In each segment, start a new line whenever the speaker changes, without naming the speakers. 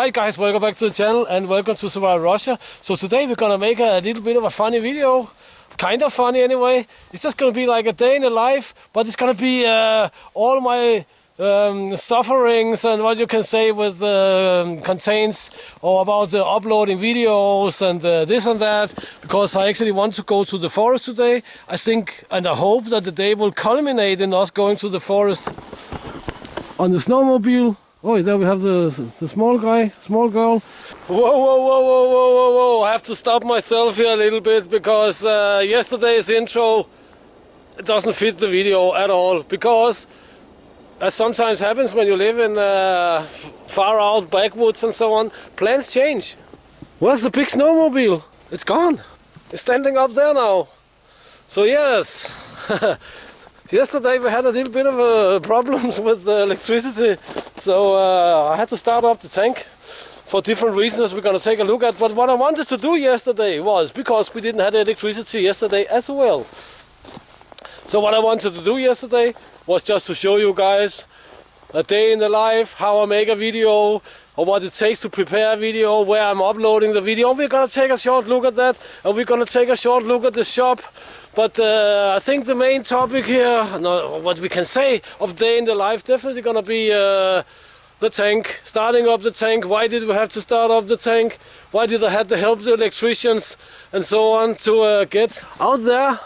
Alright guys, welcome back to the channel and welcome to Survival Russia. So today we're gonna make a little bit of a funny video. Kind of funny anyway. It's just gonna be like a day in the life, but it's gonna be all my sufferings and what you can say with contains or about uploading videos and this and that, because I actually want to go to the forest today. I think and I hope that the day will culminate in us going to the forest on the snowmobile. Oh, there we have the small guy, small girl. Whoa. I have to stop myself here a little bit because yesterday's intro doesn't fit the video at all. Because as sometimes happens when you live in far out backwoods and so on, plans change. Where's the big snowmobile? It's gone. It's standing up there now. So yes. Yesterday we had a little bit of problems with electricity, so I had to start up the tank for different reasons we're going to take a look at. But what I wanted to do yesterday was, because we didn't have electricity yesterday as well, so what I wanted to do yesterday was just to show you guys a day in the life, how I make a video, or what it takes to prepare a video, where I'm uploading the video. We're going to take a short look at that, and we're going to take a short look at the shop. But I think the main topic here, what we can say of day in the life, definitely going to be the tank, starting up the tank. Why did we have to start up the tank? Why did I have to help the electricians and so on to get out there?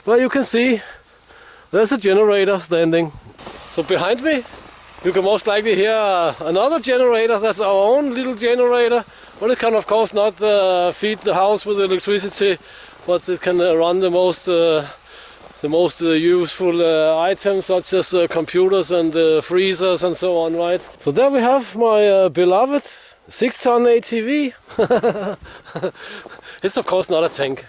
Well, you can see there's a generator standing. So behind me, you can most likely hear another generator. That's our own little generator. Well, it can of course not feed the house with electricity, but it can run the most useful items, such as computers and freezers and so on, right? So there we have my beloved 6-ton ATV. It's of course not a tank,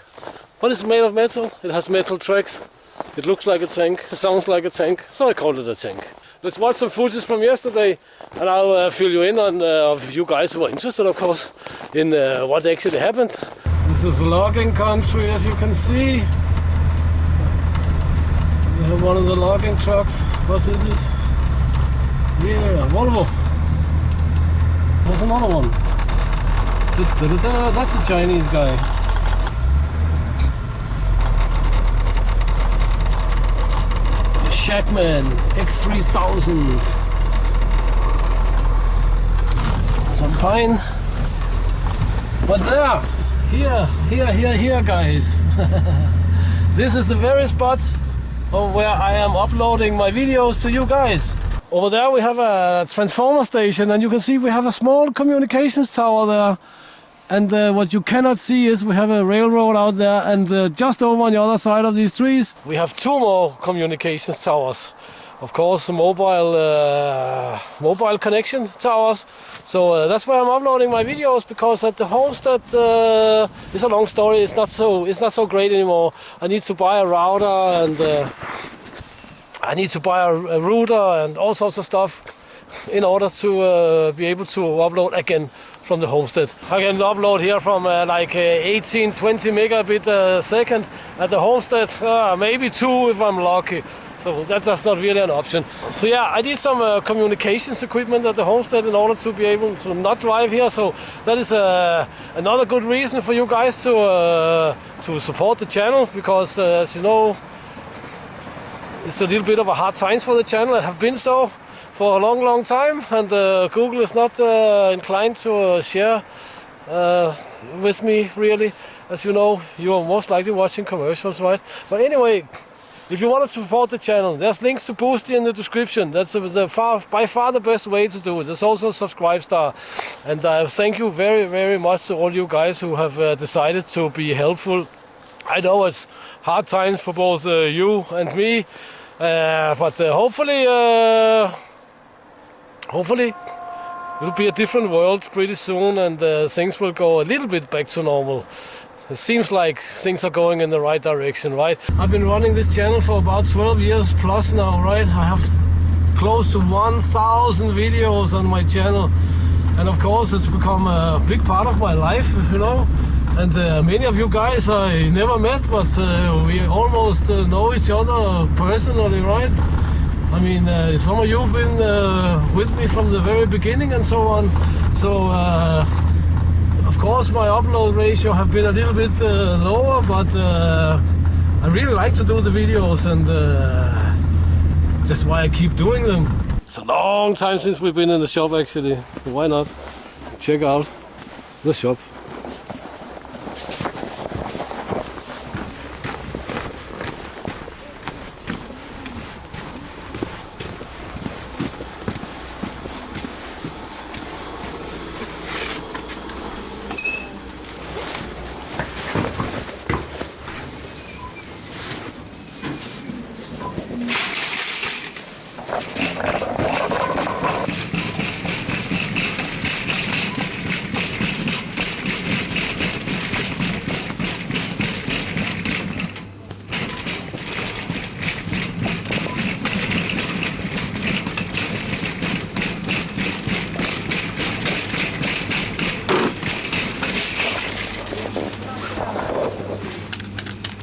but it's made of metal. It has metal tracks. It looks like a tank. It sounds like a tank, so I called it a tank. Let's watch some footage from yesterday, and I'll fill you in on of you guys who are interested, of course, in what actually happened. This is logging country, as you can see. We have one of the logging trucks. What is this? Yeah, Volvo. There's another one. That's a Chinese guy. Shackman X3000. Some pine. But there, here guys. This is the very spot of where I am uploading my videos to you guys. Over there we have a transformer station, and you can see we have a small communications tower there. And what you cannot see is we have a railroad out there, and just over on the other side of these trees we have two more communications towers. Of course, mobile connection towers. So that's where I'm uploading my videos, because at the Homestead, it's a long story. It's not so great anymore. I need to buy a router, and I need to buy a router and all sorts of stuff in order to be able to upload again from the Homestead. I can upload here from like 18-20 megabit a second at the Homestead, maybe 2 if I'm lucky. So that's not really an option. So yeah, I need some communications equipment at the Homestead in order to be able to not drive here. So that is another good reason for you guys to support the channel, because as you know, it's a little bit of a hard times for the channel, and have been so for a long time, and Google is not inclined to share with me, really. As you know, you are most likely watching commercials, right? But anyway, if you want to support the channel, there's links to Boosty in the description. That's by far the best way to do it. There's also a subscribe star. And thank you very much to all you guys who have decided to be helpful. I know it's hard times for both you and me, but hopefully it'll be a different world pretty soon, and things will go a little bit back to normal. It seems like things are going in the right direction, right? I've been running this channel for about 12 years plus now, right? I have close to 1,000 videos on my channel, and of course it's become a big part of my life, you know. And many of you guys I never met, but we almost know each other personally, right? I mean, some of you have been with me from the very beginning and so on. So of course my upload ratio have been a little bit lower, but I really like to do the videos, and that's why I keep doing them. It's a long time since we've been in the shop actually, so why not check out the shop.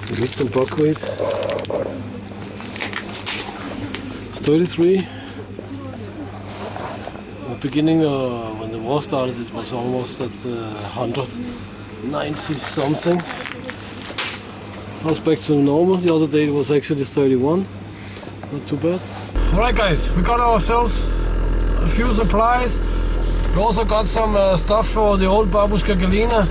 We need some buckwheat. 33. At the beginning, when the war started, it was almost at 190 something. I was back to normal. The other day it was actually 31. Not too bad. Alright guys, we got ourselves a few supplies. We also got some stuff for the old babushka Galina.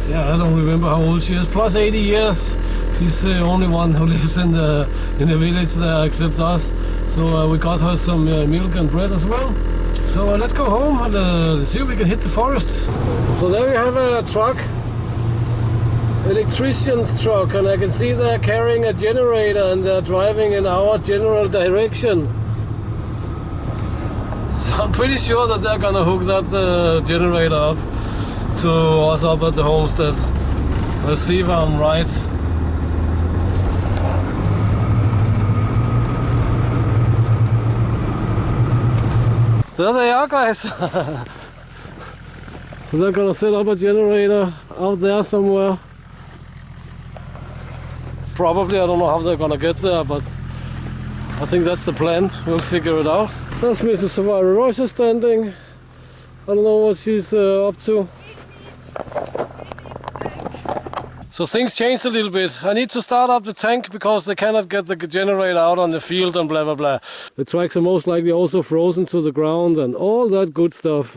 Yeah, I don't remember how old she is. Plus 80 years. She's the only one who lives in the village there except us. So we got her some milk and bread as well. So let's go home and see if we can hit the forest. So there we have a truck, electrician's truck, and I can see they're carrying a generator and they're driving in our general direction. So I'm pretty sure that they're gonna hook that generator up to us up at the homestead. Let's see if I'm right. There they are, guys. They're gonna set up a generator out there somewhere. Probably, I don't know how they're gonna get there, but I think that's the plan. We'll figure it out. There's Mrs. Savotta Jääkäri standing. I don't know what she's up to. So things changed a little bit. I need to start up the tank because they cannot get the generator out on the field and blah blah blah. The tracks are most likely also frozen to the ground and all that good stuff.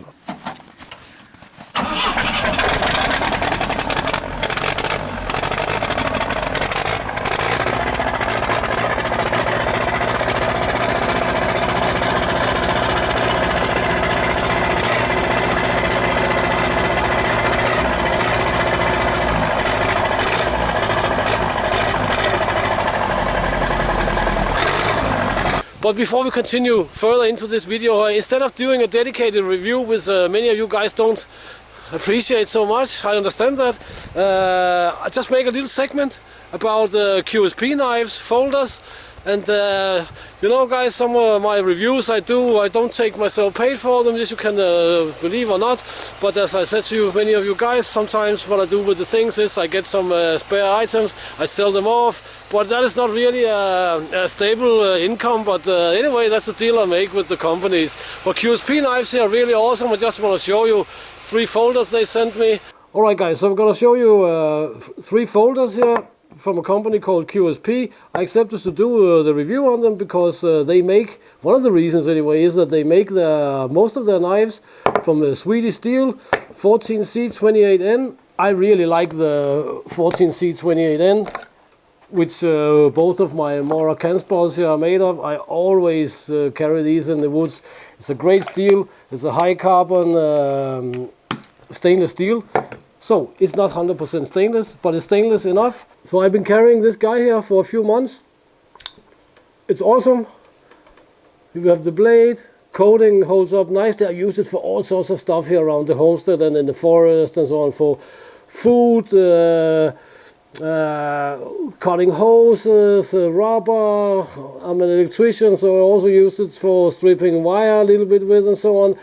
But before we continue further into this video, instead of doing a dedicated review, which many of you guys don't appreciate so much, I understand that, I just make a little segment about QSP knives, folders, and you know guys, some of my reviews I don't take myself paid for them, this you can believe or not, but as I said to you, many of you guys, sometimes what I do with the things is I get some spare items, I sell them off, but that is not really a stable income, but anyway, that's the deal I make with the companies. But QSP knives here are really awesome. I just want to show you 3 folders they sent me. Alright guys, so I'm going to show you 3 folders here from a company called QSP. I accepted to do the review on them because they make, one of the reasons anyway, is that they make most of their knives from Swedish steel, 14C28N. I really like the 14C28N, which both of my Mora Kansballs here are made of. I always carry these in the woods. It's a great steel, it's a high carbon stainless steel. So it's not 100% stainless, but it's stainless enough. So I've been carrying this guy here for a few months. It's awesome. You have the blade, coating holds up nice. I use it for all sorts of stuff here around the homestead and in the forest and so on, for food, cutting hoses, rubber. I'm an electrician, so I also use it for stripping wire a little bit with and so on.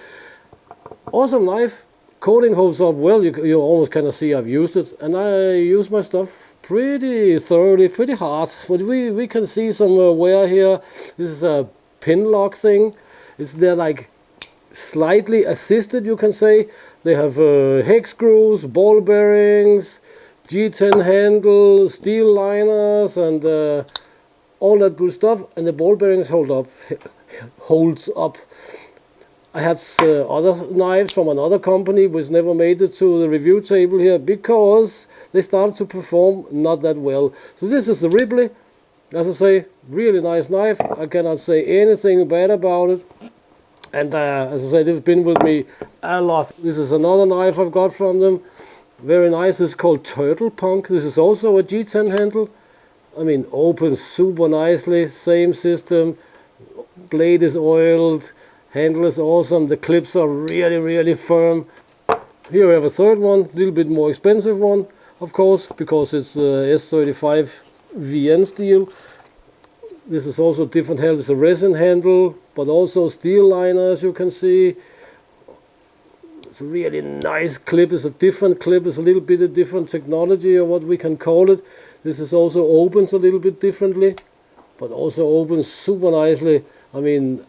Awesome knife. Coating holds up well, you almost kind of see I've used it, and I use my stuff pretty thoroughly, pretty hard. But we can see some wear here. This is a pin lock thing. They're like slightly assisted, you can say. They have hex screws, ball bearings, G10 handle, steel liners, and all that good stuff. And the ball bearings holds up. I had other knives from another company which never made it to the review table here because they started to perform not that well. So this is the Ripley. As I say, really nice knife. I cannot say anything bad about it. And as I said, it's been with me a lot. This is another knife I've got from them. Very nice. It's called Turtle Punk. This is also a G10 handle. I mean, opens super nicely. Same system. Blade is oiled. Handle is awesome. The clips are really, really firm. Here we have a third one, a little bit more expensive one, of course, because it's S35 VN steel. This is also different handle. It's a resin handle, but also steel liner, as you can see. It's a really nice clip. It's a different clip. It's a little bit of different technology, or what we can call it. This is also opens a little bit differently, but also opens super nicely. I mean,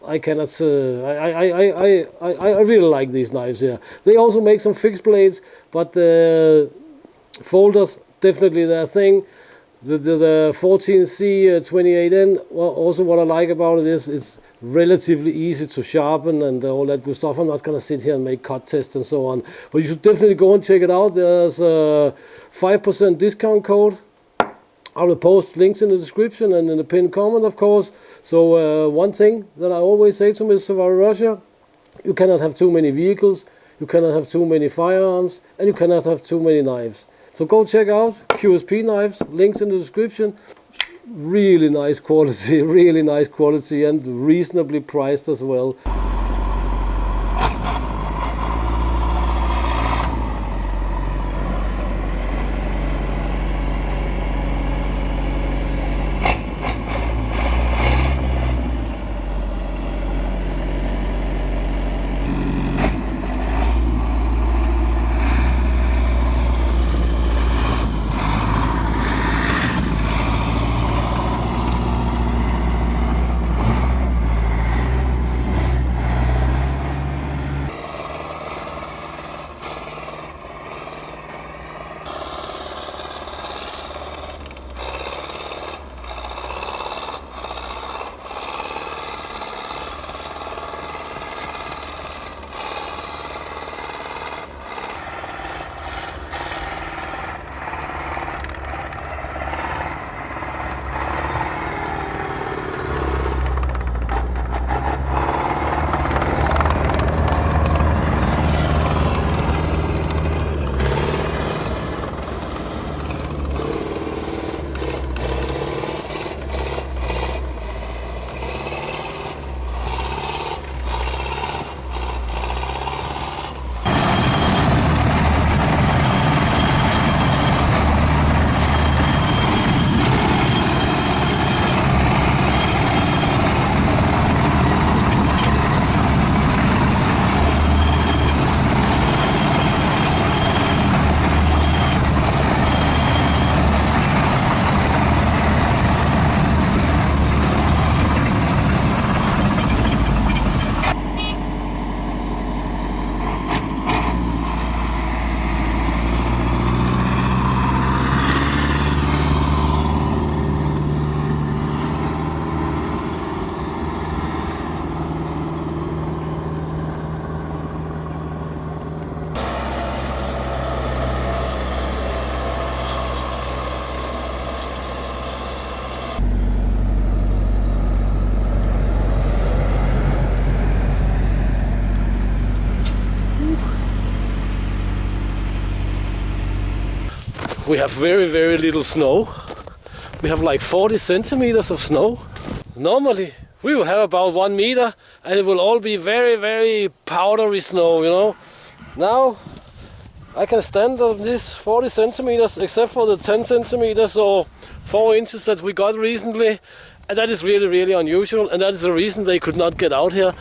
I cannot. I really like these knives here. They also make some fixed blades, but folders definitely their thing. The 14C 28N. Well, also what I like about it is it's relatively easy to sharpen and all that good stuff. I'm not gonna sit here and make cut tests and so on, but you should definitely go and check it out. There's a 5% discount code. I will post links in the description and in the pinned comment, of course. So one thing that I always say to Mr. Russia, you cannot have too many vehicles, you cannot have too many firearms, and you cannot have too many knives. So go check out QSP knives, links in the description. Really nice quality, and reasonably priced as well. We have very little snow. We have like 40 centimeters of snow. Normally we will have about 1 meter and it will all be very powdery snow, you know. Now I can stand on this 40 centimeters except for the 10 centimeters or 4 inches that we got recently, and that is really unusual, and that is the reason they could not get out here,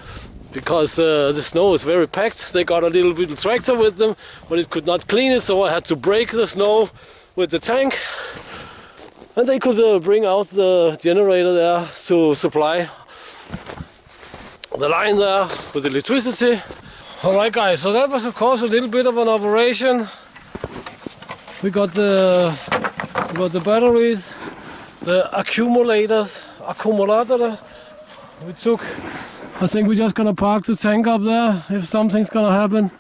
because the snow is very packed. They got a little bit of tractor with them, but it could not clean it, so I had to break the snow with the tank, and they could bring out the generator there to supply the line there with the electricity. Alright guys, so that was of course a little bit of an operation. We got the batteries, the accumulator. We took, I think we're just gonna park the tank up there if something's gonna happen.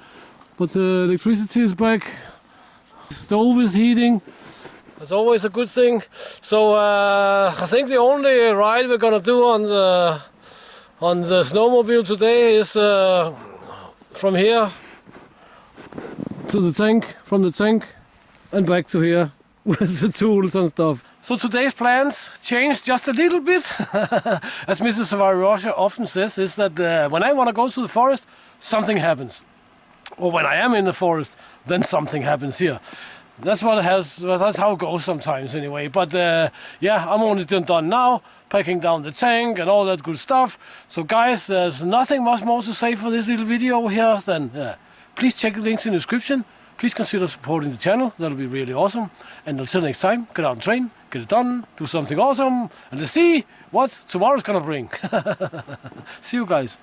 But the electricity is back, the stove is heating. That's always a good thing. So I think the only ride we're gonna do on the snowmobile today is from here to the tank, from the tank and back to here with the tools and stuff. So today's plans changed just a little bit. As Mrs. Savotta often says, is that when I want to go to the forest, something happens. Or when I am in the forest, then something happens here. That's what it has. That's how it goes sometimes, anyway. But yeah, I'm only done now, packing down the tank and all that good stuff. So, guys, there's nothing much more to say for this little video here. Then please check the links in the description. Please consider supporting the channel. That'll be really awesome. And until next time, get out and train, get it done, do something awesome, and let's see what tomorrow's gonna bring. See you guys.